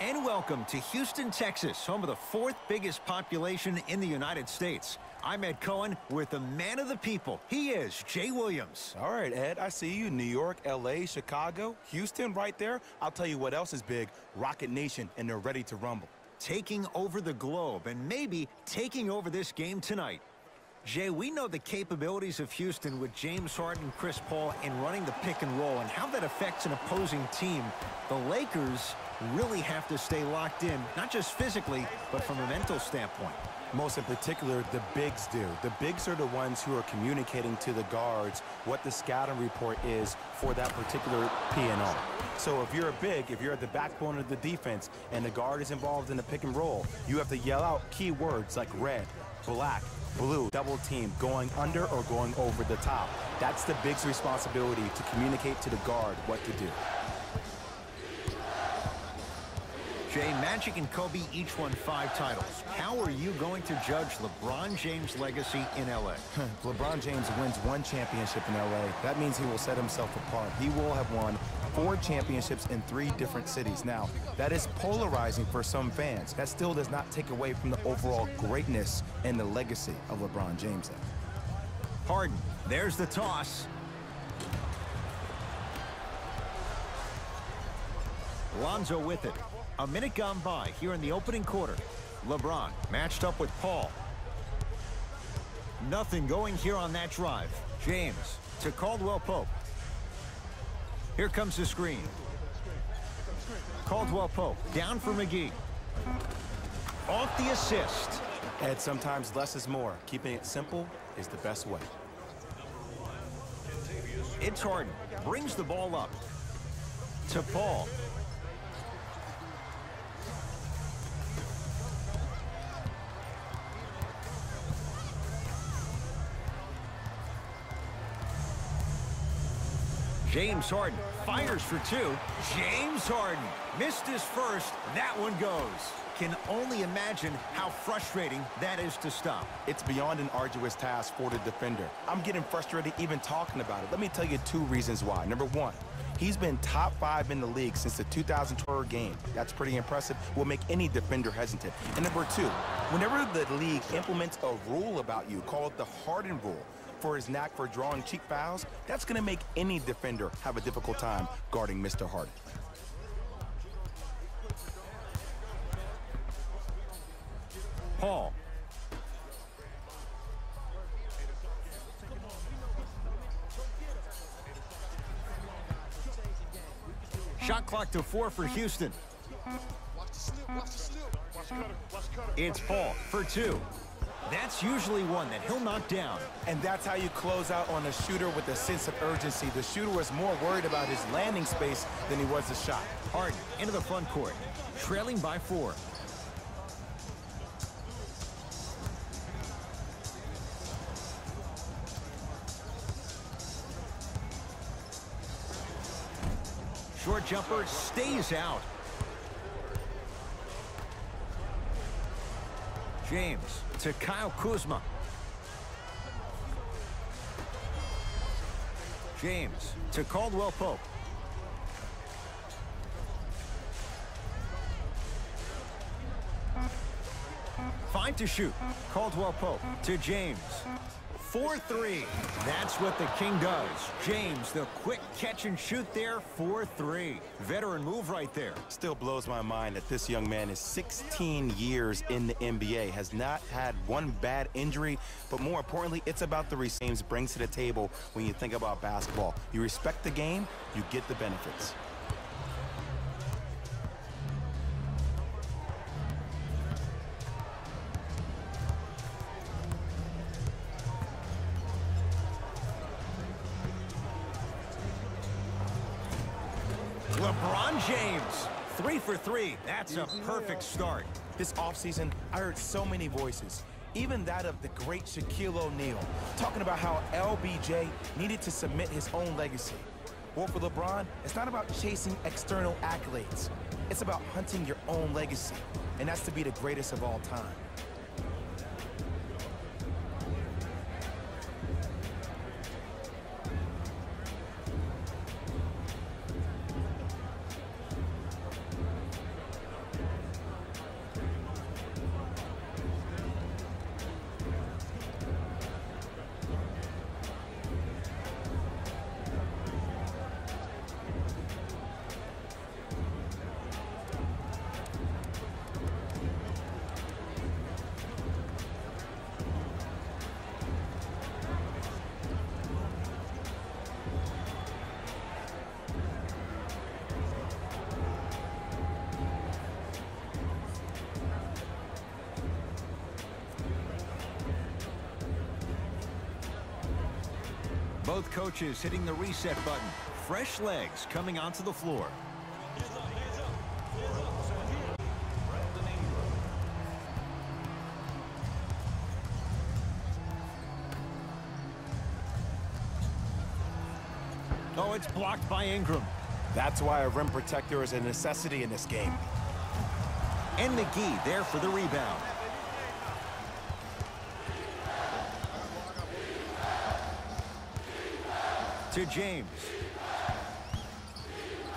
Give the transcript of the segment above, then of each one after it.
And welcome to Houston, Texas, home of the fourth biggest population in the United States. I'm Ed Cohen with the man of the people. He is Jay Williams. All right, Ed, I see you. New York, L.A., Chicago, Houston right there. I'll tell you what else is big. Rocket Nation, and they're ready to rumble. Taking over the globe and maybe taking over this game tonight. Jay, we know the capabilities of Houston with James Harden, Chris Paul, in running the pick and roll and how that affects an opposing team. The Lakers really have to stay locked in, not just physically, but from a mental standpoint. Most in particular, the bigs do. The bigs are the ones who are communicating to the guards what the scouting report is for that particular P&R. So if you're a big, if you're at the backbone of the defense and the guard is involved in the pick and roll, you have to yell out key words like red, black, blue, double team, going under or going over the top. That's the big's responsibility to communicate to the guard what to do. Jay, Magic and Kobe each won 5 titles. How are you going to judge LeBron James' legacy in L.A.? LeBron James wins 1 championship in L.A. That means he will set himself apart. He will have won 4 championships in 3 different cities. Now, that is polarizing for some fans. That still does not take away from the overall greatness and the legacy of LeBron James. Harden, there's the toss. Lonzo with it. A minute gone by here in the opening quarter. LeBron matched up with Paul. Nothing going here on that drive. James to Caldwell Pope. Here comes the screen. Caldwell Pope down for McGee. Off the assist. Ed, sometimes less is more. Keeping it simple is the best way. It's Harden. Brings the ball up. To Paul. James Harden fires for 2. James Harden missed his first. That one goes. Can only imagine how frustrating that is to stop. It's beyond an arduous task for the defender. I'm getting frustrated even talking about it. Let me tell you 2 reasons why. Number 1, he's been top 5 in the league since the 2012 game. That's pretty impressive. Will make any defender hesitant. And number 2, whenever the league implements a rule about you, call it the Harden rule, for his knack for drawing cheap fouls, that's going to make any defender have a difficult time guarding Mr. Harden. Paul. Shot clock to 4 for Houston. It's Paul for 2. That's usually one that he'll knock down. And that's how you close out on a shooter with a sense of urgency. The shooter was more worried about his landing space than he was the shot. Harden into the front court, trailing by 4. Short jumper stays out. James to Kyle Kuzma. James to Caldwell Pope. Fine to shoot. Caldwell Pope to James. 4-3. That's what the King does. James, the quick catch and shoot there, 4-3. Veteran move right there. Still blows my mind that this young man is 16 years in the NBA, has not had one bad injury, but more importantly, it's about the James brings to the table when you think about basketball. You respect the game, you get the benefits. LeBron James, 3 for 3. That's a perfect start. This offseason, I heard so many voices, even that of the great Shaquille O'Neal, talking about how LBJ needed to submit his own legacy. Well, for LeBron, it's not about chasing external accolades. It's about hunting your own legacy, and that's to be the greatest of all time. Both coaches hitting the reset button. Fresh legs coming onto the floor. Oh, it's blocked by Ingram. That's why a rim protector is a necessity in this game. And McGee there for the rebound. To James.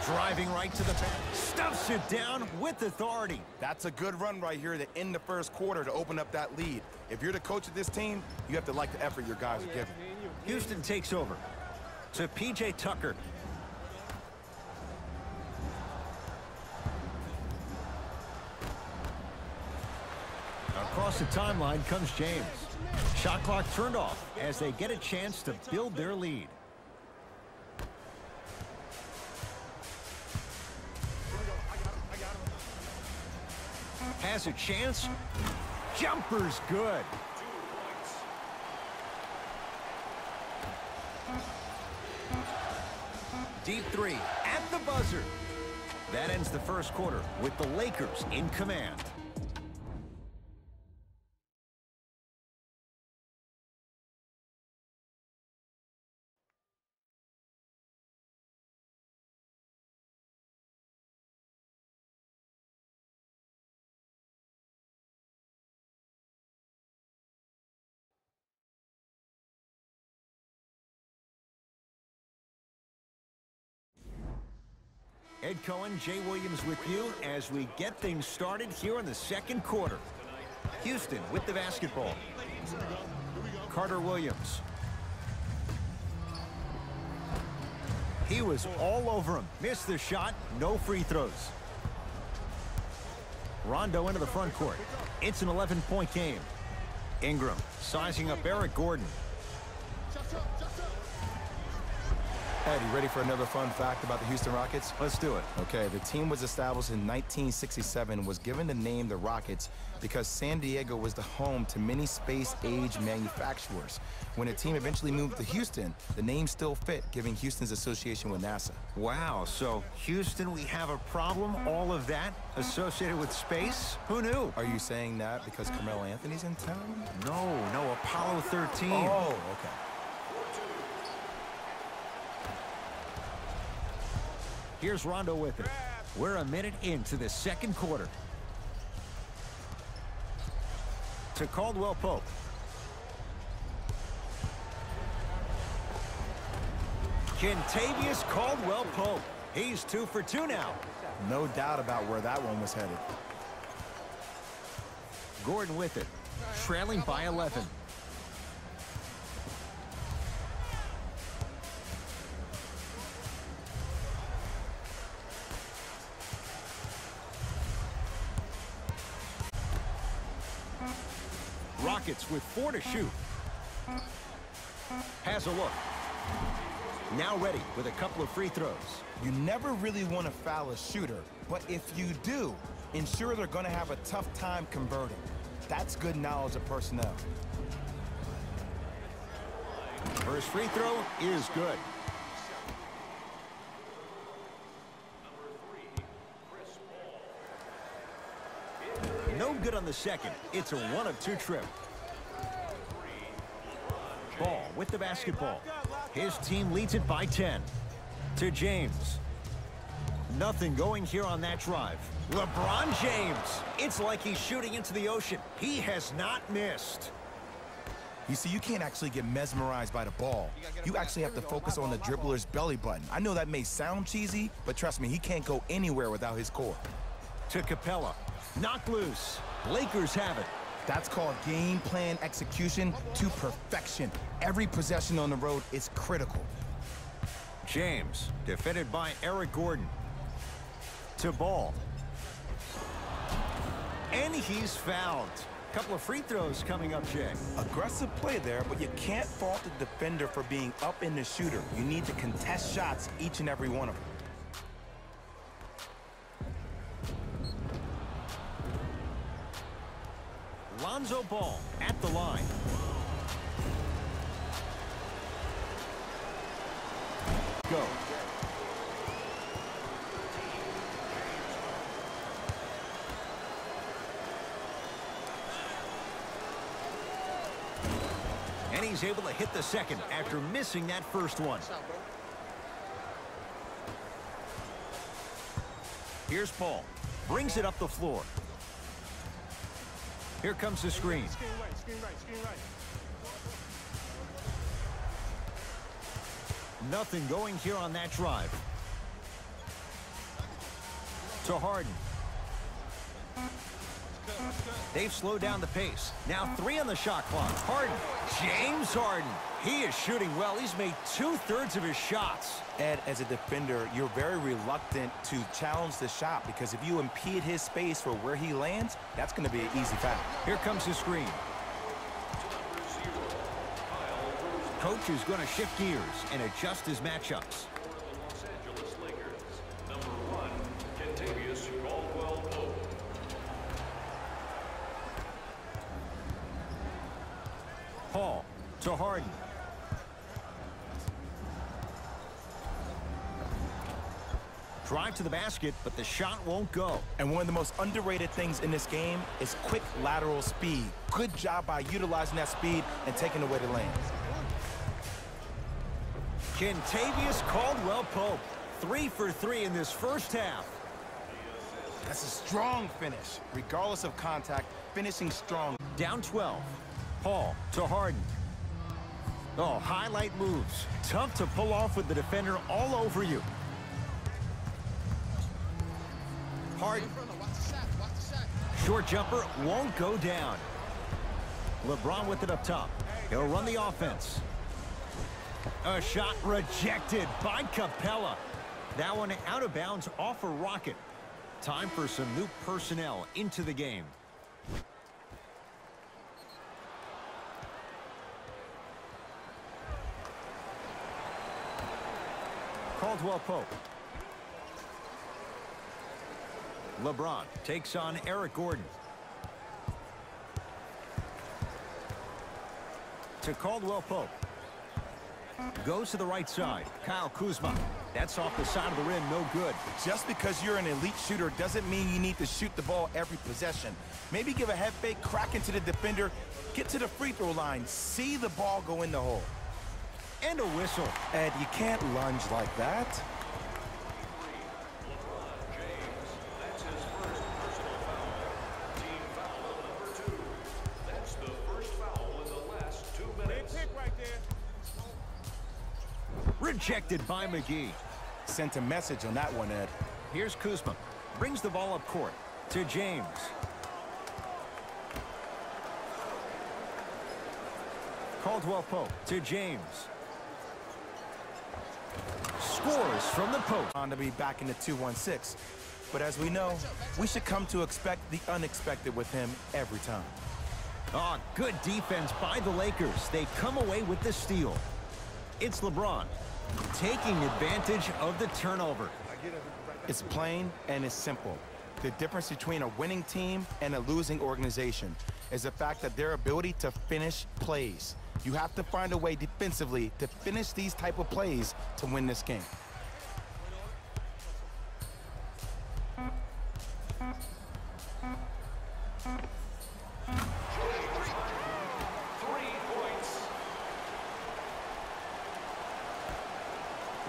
Driving right to the paint. Stuffs it down with authority. That's a good run right here to end the first quarter to open up that lead. If you're the coach of this team, you have to like the effort your guys are giving. Houston takes over. To P.J. Tucker. Across the timeline comes James. Shot clock turned off as they get a chance to build their lead. Has a chance. Jumper's good. Deep three at the buzzer. That ends the first quarter with the Lakers in command. Ed Cohen, Jay Williams with you as we get things started here in the second quarter. Houston with the basketball. Carter Williams. He was all over him. Missed the shot. No free throws. Rondo into the front court. It's an 11-point game. Ingram sizing up Eric Gordon. Ed, you ready for another fun fact about the Houston Rockets? Let's do it. Okay, the team was established in 1967, was given the name the Rockets because San Diego was the home to many space-age manufacturers. When the team eventually moved to Houston, the name still fit, giving Houston's association with NASA. Wow, so Houston, we have a problem? All of that associated with space? Who knew? Are you saying that because Carmelo Anthony's in town? No, Apollo 13. Oh, okay. Here's Rondo with it. We're a minute into the second quarter. To Caldwell Pope. Kentavious Caldwell Pope. He's 2 for 2 now. No doubt about where that one was headed. Gordon with it. Trailing by 11. Rockets with 4 to shoot. Has a look. Now ready with a couple of free throws. You never really want to foul a shooter, but if you do, ensure they're going to have a tough time converting. That's good knowledge of personnel. First free throw is good. No good on the second. It's a 1 of 2 trip. Ball with the basketball. His team leads it by 10. To James. Nothing going here on that drive. LeBron James. It's like he's shooting into the ocean. He has not missed. You see, you can't actually get mesmerized by the ball. You actually have to focus on the dribbler's belly button. I know that may sound cheesy, but trust me, he can't go anywhere without his core. To Capella. Knocked loose. Lakers have it. That's called game plan execution to perfection. Every possession on the road is critical. James, defended by Eric Gordon. To Ball. And he's fouled. Couple of free throws coming up, Jay. Aggressive play there, but you can't fault the defender for being up in the shooter. You need to contest shots, each and every one of them. Lonzo Ball at the line. And he's able to hit the second after missing that first one. Here's Paul. Brings it up the floor. Here comes the screen. Nothing going here on that drive. To Harden. They've slowed down the pace. Now 3 on the shot clock. Harden. James Harden. He is shooting well. He's made 2/3 of his shots. Ed, as a defender, you're very reluctant to challenge the shot because if you impede his space for where he lands, that's going to be an easy foul. Here comes the screen. Coach is going to shift gears and adjust his matchups. Paul to Harden. Drive to the basket, but the shot won't go. And one of the most underrated things in this game is quick lateral speed. Good job by utilizing that speed and taking away the lane. Kentavious Caldwell-Pope, 3 for 3 in this first half. That's a strong finish. Regardless of contact, finishing strong. Down 12. Paul to Harden. Oh, highlight moves. Tough to pull off with the defender all over you. Harden. Short jumper won't go down. LeBron with it up top. He'll run the offense. A shot rejected by Capella. That one out of bounds off a rocket. Time for some new personnel into the game. Caldwell-Pope. LeBron takes on Eric Gordon. To Caldwell-Pope. Goes to the right side. Kyle Kuzma. That's off the side of the rim. No good. Just because you're an elite shooter doesn't mean you need to shoot the ball every possession. Maybe give a head fake, crack into the defender, get to the free throw line, see the ball go in the hole. And a whistle. Ed, you can't lunge like that. Rejected by McGee. Sent a message on that one, Ed. Here's Kuzma. Brings the ball up court to James. Caldwell-Pope to James. Scores from the post. On to be back in the 2-1-6. But as we know, we should come to expect the unexpected with him every time. Oh, good defense by the Lakers. They come away with the steal. It's LeBron taking advantage of the turnover. It's plain and it's simple. The difference between a winning team and a losing organization is the fact that their ability to finish plays. You have to find a way defensively to finish these type of plays to win this game.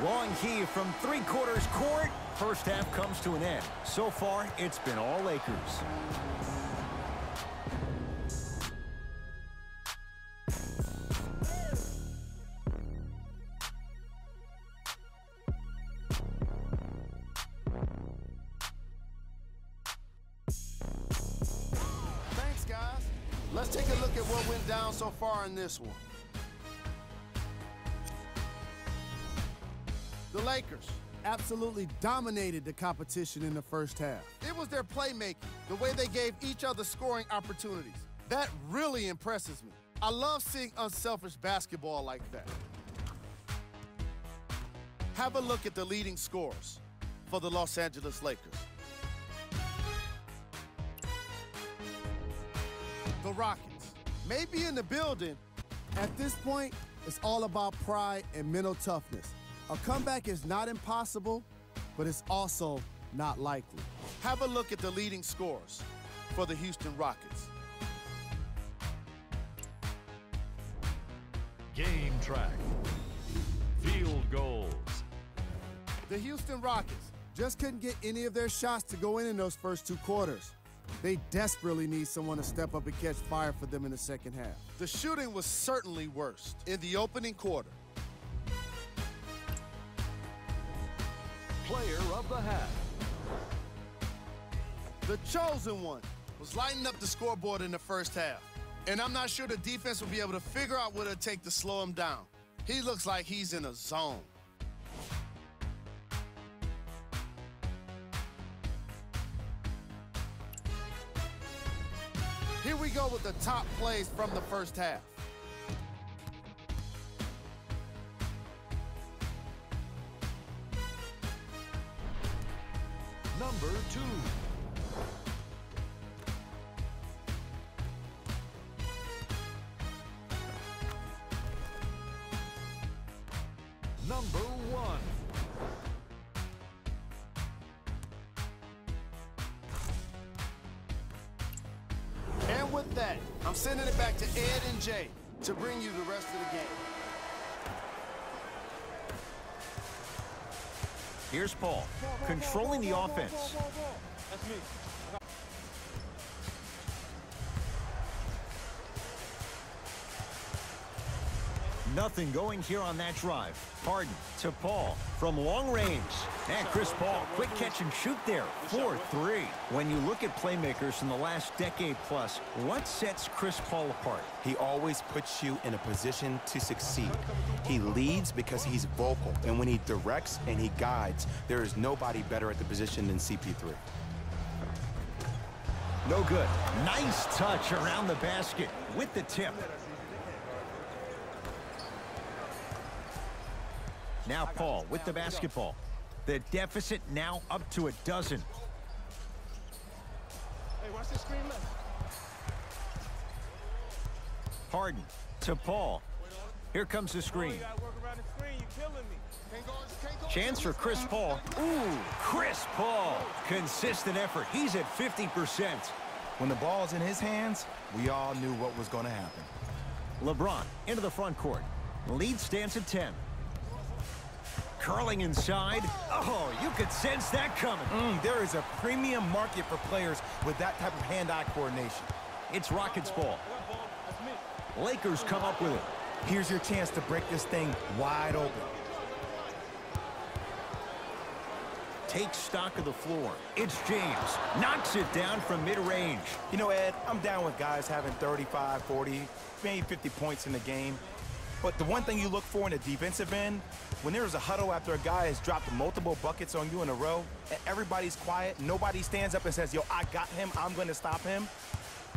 Long key from three-quarters court. First half comes to an end. So far, it's been all Lakers. Thanks, guys. Let's take a look at what went down so far in this one. The Lakers absolutely dominated the competition in the first half. It was their playmaking, the way they gave each other scoring opportunities. That really impresses me. I love seeing unselfish basketball like that. Have a look at the leading scorers for the Los Angeles Lakers. The Rockets may be in the building. At this point, it's all about pride and mental toughness. A comeback is not impossible, but it's also not likely. Have a look at the leading scorers for the Houston Rockets. Game track. Field goals. The Houston Rockets just couldn't get any of their shots to go in those first 2 quarters. They desperately need someone to step up and catch fire for them in the second half. The shooting was certainly worst in the opening quarter. Player of the half. The chosen one was lighting up the scoreboard in the first half. And I'm not sure the defense will be able to figure out what it'll take to slow him down. He looks like he's in a zone. Here we go with the top plays from the first half. Number 2. Number 1. And with that, I'm sending it back to Ed and Jay to bring you the rest of the game. Here's Paul, controlling the offense. That's me. Nothing going here on that drive. Harden to Paul from long range. And Chris Paul, quick catch and shoot there. 4-3. When you look at playmakers in the last decade plus, what sets Chris Paul apart? He always puts you in a position to succeed. He leads because he's vocal, and when he directs and he guides, there is nobody better at the position than CP3. No good. Nice touch around the basket with the tip. Now Paul with the basketball. The deficit now up to 12. Hey, watch the screen left. Harden to Paul. Here comes the screen. You gotta work around the screen. You killing me. Chance for Chris Paul. Ooh, Chris Paul. Consistent effort. He's at 50%. When the ball's in his hands, we all knew what was going to happen. LeBron into the front court. Lead stands at 10. Curling inside. Oh, you could sense that coming. There is a premium market for players with that type of hand-eye coordination. It's Rockets ball. Lakers come up with it. Here's your chance to break this thing wide open. Takes stock of the floor. It's James. Knocks it down from mid-range. You know, Ed, I'm down with guys having 35, 40, maybe 50 points in the game. But the one thing you look for in a defensive end, when there's a huddle after a guy has dropped multiple buckets on you in a row, and everybody's quiet, nobody stands up and says, yo, I got him, I'm going to stop him,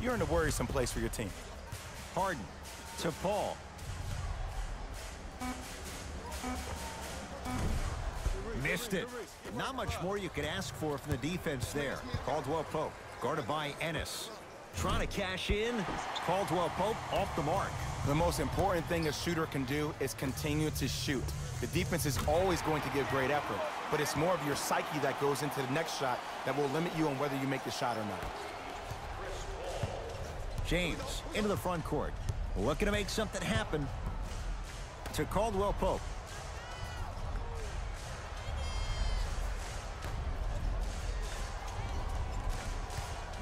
you're in a worrisome place for your team. Harden to Paul. Missed it. Not much more you could ask for from the defense there. Caldwell Pope, guarded by Ennis. Trying to cash in. Caldwell Pope off the mark. The most important thing a shooter can do is continue to shoot. The defense is always going to give great effort, but it's more of your psyche that goes into the next shot that will limit you on whether you make the shot or not. James into the front court. Looking to make something happen. To Caldwell Pope.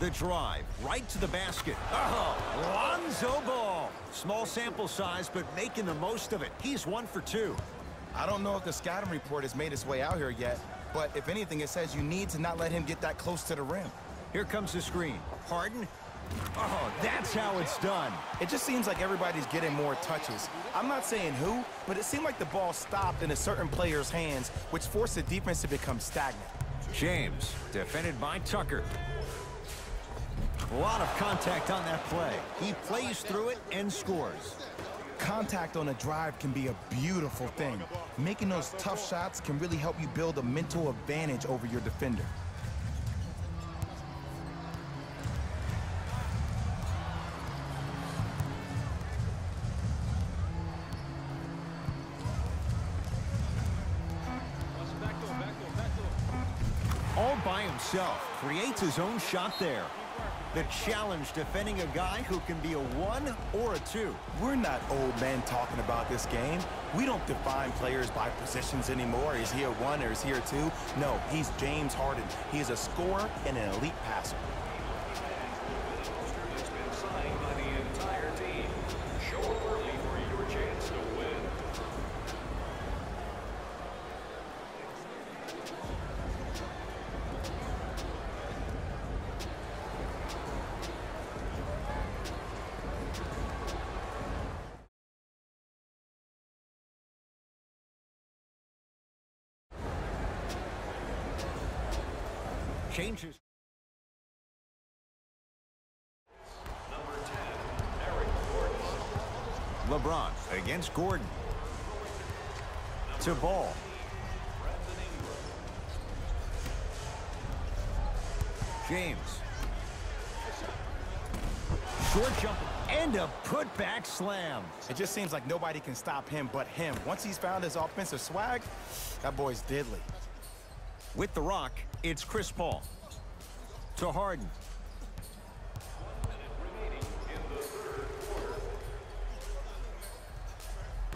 The drive, right to the basket. Oh, Lonzo Ball. Small sample size, but making the most of it. He's 1 for 2. I don't know if the scouting report has made its way out here yet, but if anything, it says you need to not let him get that close to the rim. Here comes the screen. Harden. Oh, that's how it's done. It just seems like everybody's getting more touches. I'm not saying who, but it seemed like the ball stopped in a certain player's hands, which forced the defense to become stagnant. James, defended by Tucker. A lot of contact on that play. He plays through it and scores. Contact on a drive can be a beautiful thing. Making those tough shots can really help you build a mental advantage over your defender. All by himself, creates his own shot there. The challenge defending a guy who can be a 1 or a 2. We're not old men talking about this game. We don't define players by positions anymore. Is he a 1 or is he a 2? No, he's James Harden. He is a scorer and an elite passer. Changes. LeBron against Gordon. To Ball. James. Short jump and a putback slam. It just seems like nobody can stop him but him. Once he's found his offensive swag, that boy's deadly. With the rock, it's Chris Paul. To Harden.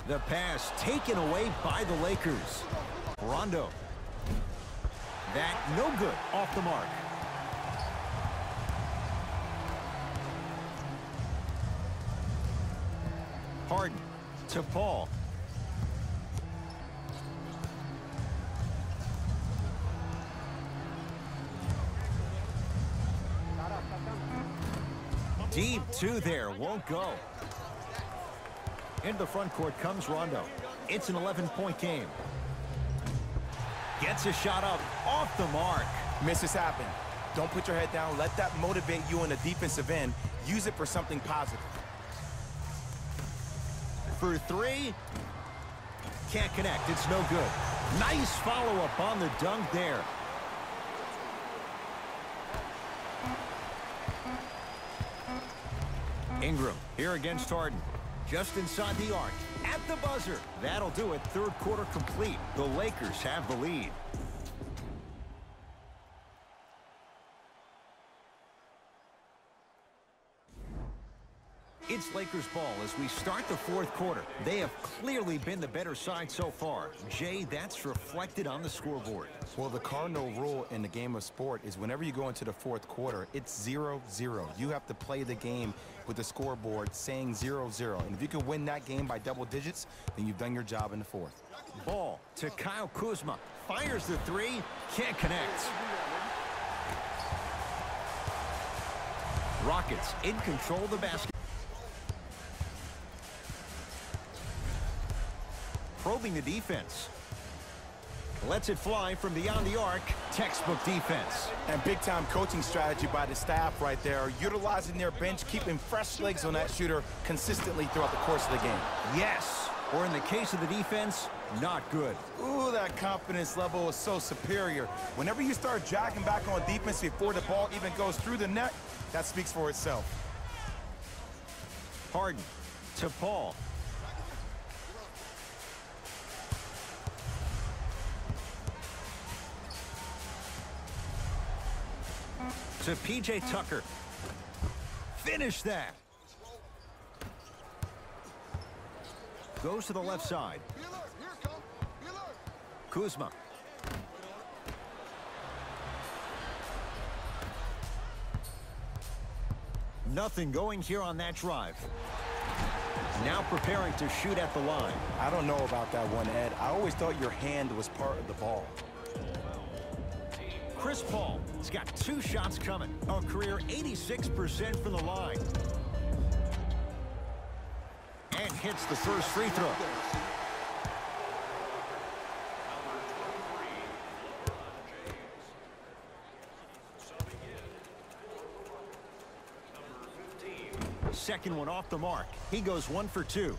The pass taken away by the Lakers. Rondo. That no good, off the mark. Harden to Paul. Deep two there, won't go. Into the front court comes Rondo. It's an 11-point game. Gets a shot up, off the mark. Misses happen. Don't put your head down. Let that motivate you in the defensive end. Use it for something positive. For three. Can't connect, it's no good. Nice follow-up on the dunk there. Ingram here against Harden. Just inside the arc. At the buzzer. That'll do it. Third quarter complete. The Lakers have the lead. It's Lakers ball as we start the fourth quarter. They have clearly been the better side so far. Jay, that's reflected on the scoreboard. Well, the cardinal rule in the game of sport is whenever you go into the fourth quarter, it's 0-0. You have to play the game with the scoreboard saying 0-0. And if you can win that game by double digits, then you've done your job in the fourth. Ball to Kyle Kuzma. Fires the three. Can't connect. Rockets in control of the basket. Probing the defense. Lets it fly from beyond the arc. Textbook defense. And big-time coaching strategy by the staff right there, utilizing their bench, keeping fresh legs on that shooter consistently throughout the course of the game. Yes, or in the case of the defense, not good. Ooh, that confidence level is so superior. Whenever you start jacking back on defense before the ball even goes through the net, that speaks for itself. Harden to Paul. To P.J. Tucker. Finish that. Goes to the left side. Kuzma. Nothing going here on that drive. Now preparing to shoot at the line. I don't know about that one, Ed. I always thought your hand was part of the ball. Chris Paul has got 2 shots coming. A career 86% from the line. And hits the first free throw. Second one off the mark. He goes 1 for 2.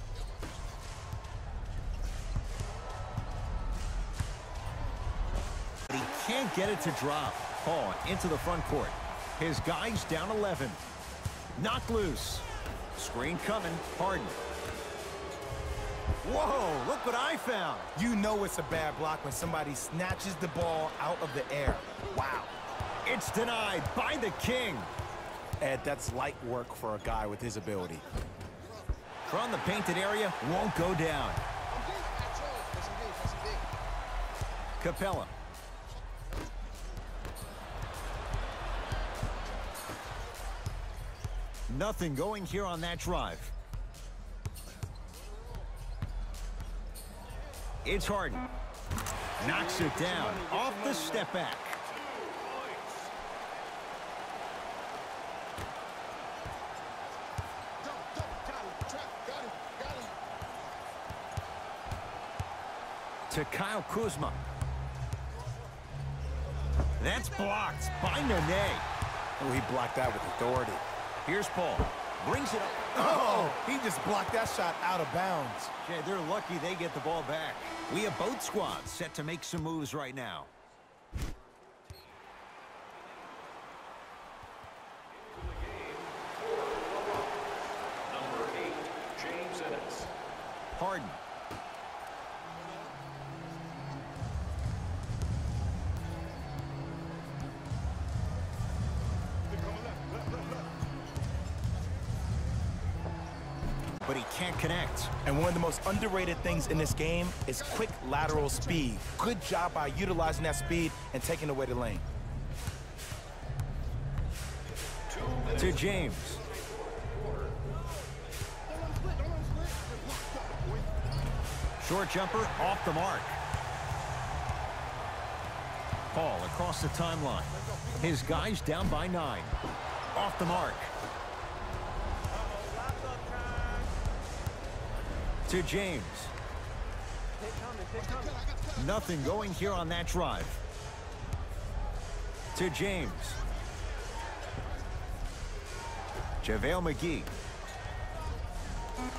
But he can't get it to drop. Paul into the front court. His guy's down 11. Knocked loose. Screen coming. Harden. Whoa, look what I found. You know it's a bad block when somebody snatches the ball out of the air. Wow. It's denied by the King. Ed, that's light work for a guy with his ability. From the painted area, won't go down. Capella. Nothing going here on that drive. It's Harden. Knocks it down off the step back. To Kyle Kuzma. That's blocked by Nene. Oh, he blocked that with authority. Here's Paul. Brings it up. Oh, he just blocked that shot out of bounds. Jay, they're lucky they get the ball back. We have both squads set to make some moves right now. Number 8, James Ennis. Harden. But he can't connect. And one of the most underrated things in this game is quick lateral speed. Good job by utilizing that speed and taking away the lane. To James. Short jumper off the mark. Paul across the timeline. His guys down by 9. Off the mark. To James. Nothing going here on that drive. To James. JaVale McGee.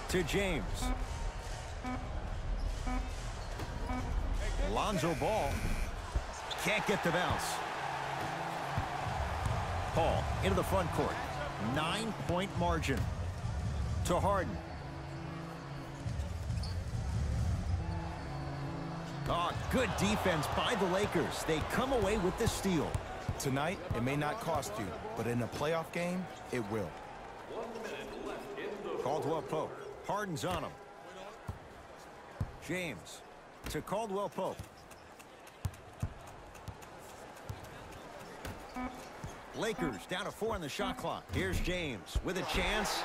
To James. Lonzo Ball. Can't get the bounce. Paul into the front court. 9-point margin. To Harden. Oh, good defense by the Lakers. They come away with the steal. Tonight, it may not cost you, but in a playoff game, it will. Caldwell Pope. Harden's on him. James to Caldwell Pope. Lakers down to 4 on the shot clock. Here's James with a chance.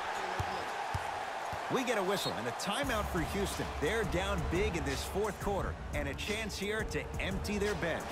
We get a whistle and a timeout for Houston. They're down big in this fourth quarter and a chance here to empty their bench.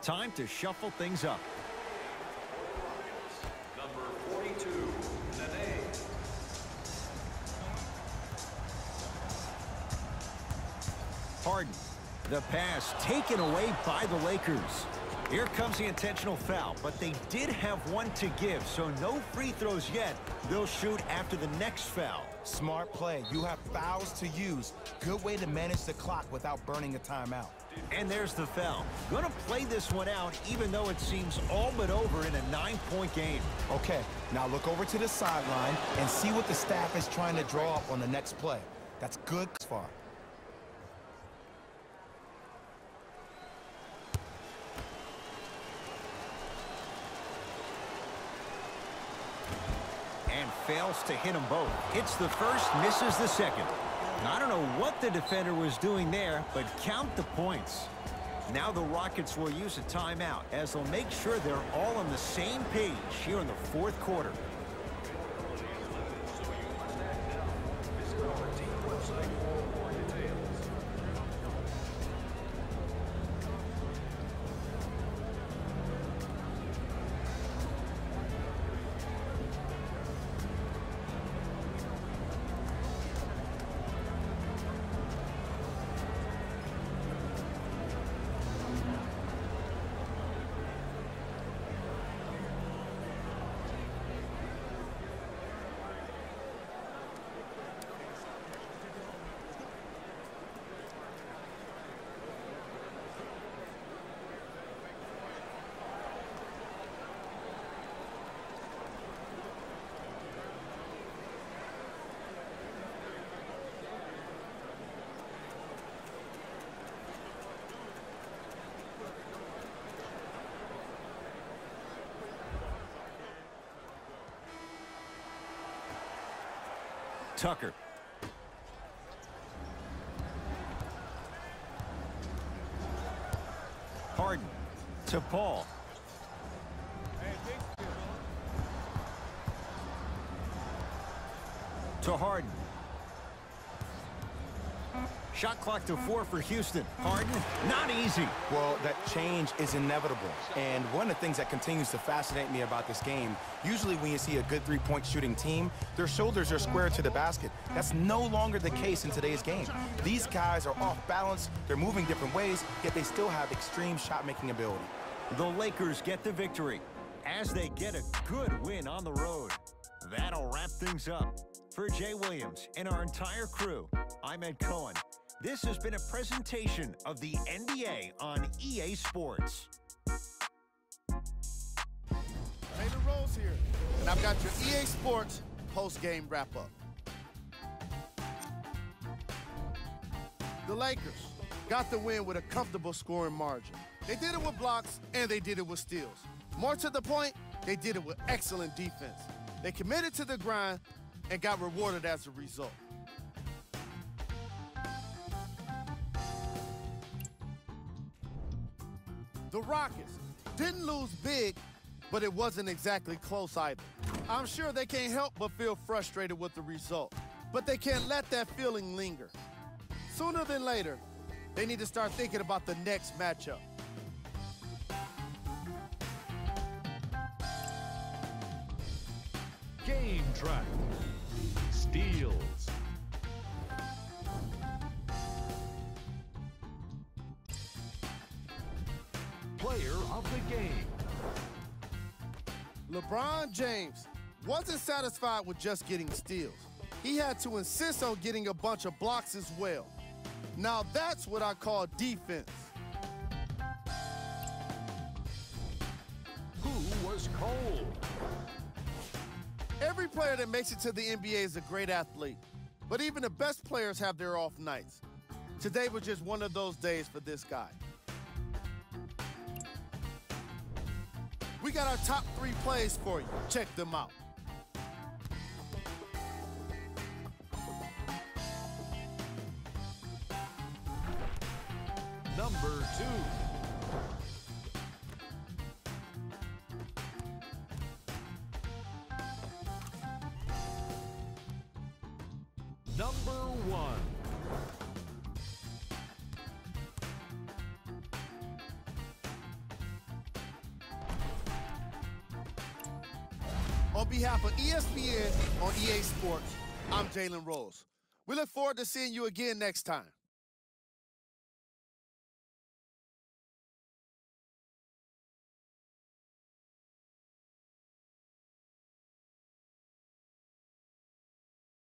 Time to shuffle things up. Number 42, Nene. Harden. The pass taken away by the Lakers. Here comes the intentional foul, but they did have one to give, so no free throws yet. They'll shoot after the next foul. Smart play. You have fouls to use. Good way to manage the clock without burning a timeout. And there's the foul. Gonna play this one out, even though it seems all but over in a 9-point game. Okay, now look over to the sideline and see what the staff is trying to draw up on the next play. That's good so far. And fails to hit them both. Hits the first, misses the second. I don't know what the defender was doing there, but count the points. Now the Rockets will use a timeout as they'll make sure they're all on the same page here in the fourth quarter. Tucker. Harden to Paul. Hey, big steal. To Harden. Shot clock to 4 for Houston. Harden, not easy. Well, that change is inevitable. And one of the things that continues to fascinate me about this game, usually when you see a good three-point shooting team, their shoulders are square to the basket. That's no longer the case in today's game. These guys are off balance, they're moving different ways, yet they still have extreme shot-making ability. The Lakers get the victory as they get a good win on the road. That'll wrap things up. For Jay Williams and our entire crew, I'm Ed Cohen. This has been a presentation of the NBA on EA Sports. Jalen Rose here, and I've got your EA Sports post-game wrap-up. The Lakers got the win with a comfortable scoring margin. They did it with blocks, and they did it with steals. More to the point, they did it with excellent defense. They committed to the grind and got rewarded as a result. The Rockets didn't lose big, but it wasn't exactly close either. I'm sure they can't help but feel frustrated with the result, but they can't let that feeling linger. Sooner than later, they need to start thinking about the next matchup. Game track. Steals. Player of the game. LeBron James wasn't satisfied with just getting steals. He had to insist on getting a bunch of blocks as well. Now that's what I call defense. Who was cold? Every player that makes it to the NBA is a great athlete, but even the best players have their off nights. Today was just one of those days for this guy. We got our top 3 plays for you. Check them out. Number 2. Number 1. On behalf of ESPN on EA Sports, I'm Jalen Rose. We look forward to seeing you again next time.